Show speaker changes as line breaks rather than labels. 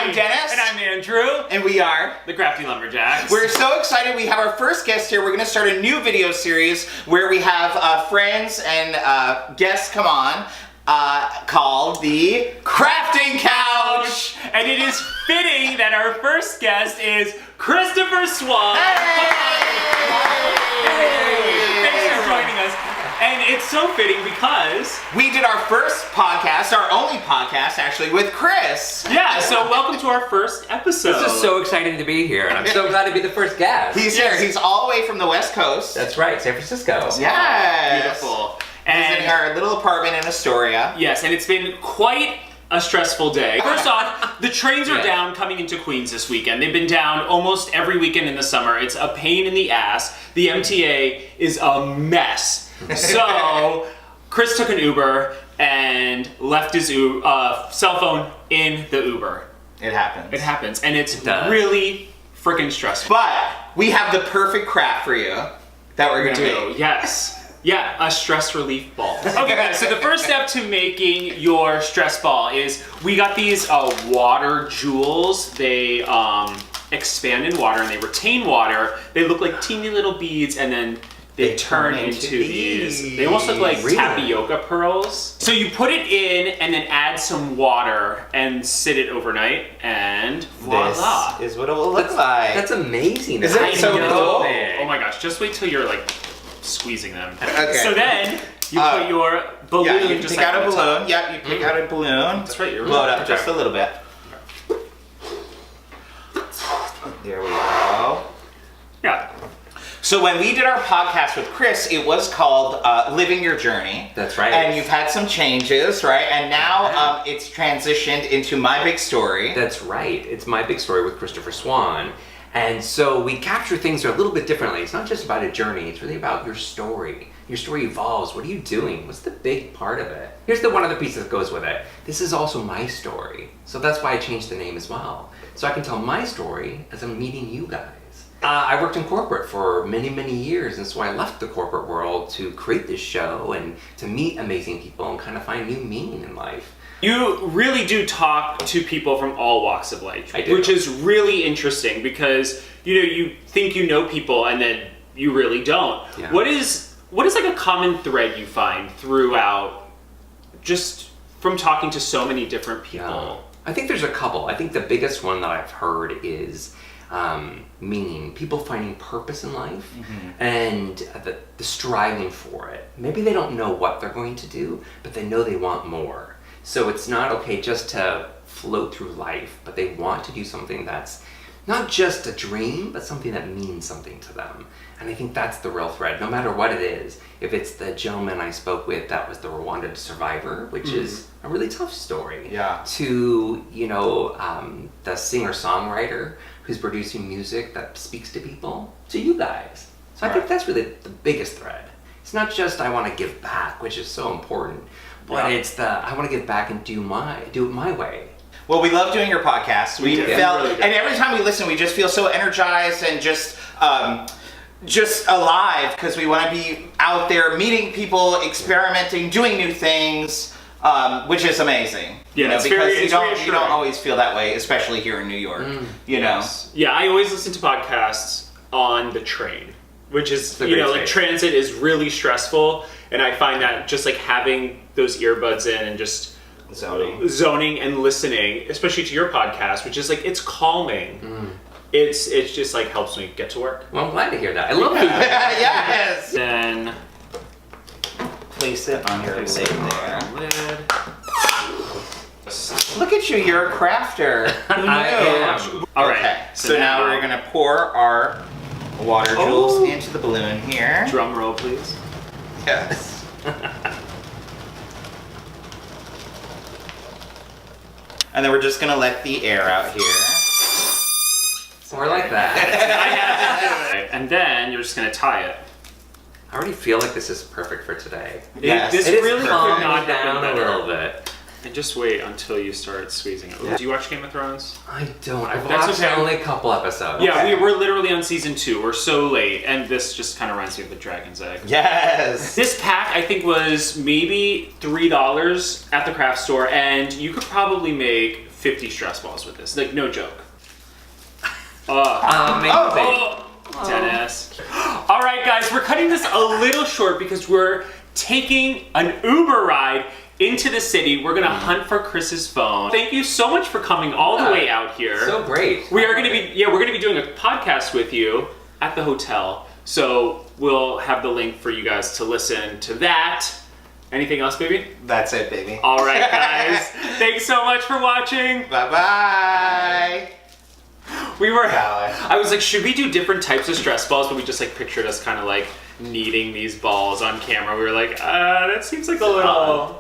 I'm Dennis.
And I'm Andrew.
And we are
the Crafty Lumberjacks.
We're so excited. We have our first guest here. We're going to start a new video series where we have friends and guests come on called the Crafting Couch.
And it is fitting that our first guest is Christopher Swan. Thanks for joining us. And it's so fitting because
we did our first podcast, our only podcast actually, with Chris.
Yeah, so welcome to our first episode.
This is so exciting to be here, and I'm so glad to be the first guest.
He's here. He's all the way from the West Coast.
That's right, San Francisco.
Yes.
Beautiful.
Visiting our little apartment in Astoria.
Yes, and it's been quite a stressful day. First off, the trains are down coming into Queens this weekend. They've been down almost every weekend in the summer. It's a pain in the ass. The MTA is a mess. So, Chris took an Uber and left his cell phone in the Uber.
It happens.
It happens, and it's really freaking stressful.
But we have the perfect craft for you that we're going to make.
Yes. Yeah, a stress relief ball. Okay guys, so the first step to making your stress ball is we got these water jewels. They expand in water and they retain water. They look like teeny little beads and then they turn into these. They almost look like tapioca pearls. So you put it in and then add some water and sit it overnight and voila.
This is what it will look like.
That's amazing.
Isn't it so cool?
Oh my gosh, just wait till you're like squeezing them.
Okay.
So then you put your balloon.
Yeah, you
just
pick out a balloon.
top.
Yep, you pick out a balloon.
That's right. You're
Load up just a little bit. There we go.
Yeah.
So when we did our podcast with Chris, it was called Living Your Journey.
That's right.
And you've had some changes, right? And now it's transitioned into My Big Story.
That's right. It's My Big Story with Christopher Swan. And so we capture things a little bit differently. It's not just about a journey, it's really about your story. Your story evolves. What are you doing? What's the big part of it? Here's the one other piece that goes with it. This is also my story. So that's why I changed the name as well. So I can tell my story as I'm meeting you guys. I worked in corporate for many, many years, and so I left the corporate world to create this show and to meet amazing people and kind of find new meaning in life.
You really do talk to people from all walks of life,
I do.
which is really interesting because you think you know people and then you really don't.
Yeah.
What is like a common thread you find throughout just from talking to so many different people?
Yeah. I think there's a couple. I think the biggest one that I've heard is meaning, people finding purpose in life and the striving for it. Maybe they don't know what they're going to do, but they know they want more. So it's not okay just to float through life, but they want to do something that's not just a dream, but something that means something to them. And I think that's the real thread, no matter what it is. If it's the gentleman I spoke with that was the Rwandan survivor, which is a really tough story, to, the singer-songwriter who's producing music that speaks to people, to you guys. So I think that's really the biggest thread. It's not just I want to give back, which is so important, but it's I want to give back and do it my way.
Well, we love doing your podcast. We felt,
really
and every time we listen, we just feel so energized and just alive because we want to be out there meeting people, experimenting, doing new things, which is amazing.
Yeah, it's
because
very,
you don't always feel that way, especially here in New York.
Yes. Yeah, I always listen to podcasts on the train, which is transit is really stressful, and I find that just like having those earbuds in and just zoning and listening, especially to your podcast, which is like it's calming. It's just like helps me get to work.
Well, I'm glad to hear that. I love it.
Yes.
Then
place it on your lid there.
Lid.
Look at you, you're a crafter.
I am.
All right.
Okay, so now we're gonna pour our water jewels into the balloon here.
Drum roll, please.
Yes. And then we're just gonna let the air out here.
More like that.
And then you're just gonna tie it.
I already feel like this is perfect for today.
Yes.
This
It is
really could
calming
not
down
happen
a
better.
little bit.
And just wait until you start squeezing it.
Yeah.
Do you watch Game of Thrones?
I don't. I've
That's
watched
okay.
only a couple episodes.
Yeah,
Okay.
we're literally on season 2. We're so late, and this just kind of reminds me of the Dragon's Egg.
Yes.
This pack, I think, was maybe $3 at the craft store, and you could probably make 50 stress balls with this. Like, no joke.
Amazing.
Dennis. All right, guys, we're cutting this a little short because we're taking an Uber ride into the city. We're gonna hunt for Chris's phone. Thank you so much for coming all the way out here.
So great.
We're gonna be doing a podcast with you at the hotel. So we'll have the link for you guys to listen to that. Anything else, baby?
That's it, baby.
All right, guys. Thanks so much for watching.
Bye-bye.
I was like, should we do different types of stress balls? But we just like pictured us kind of like kneading these balls on camera. We were like, that seems like a little...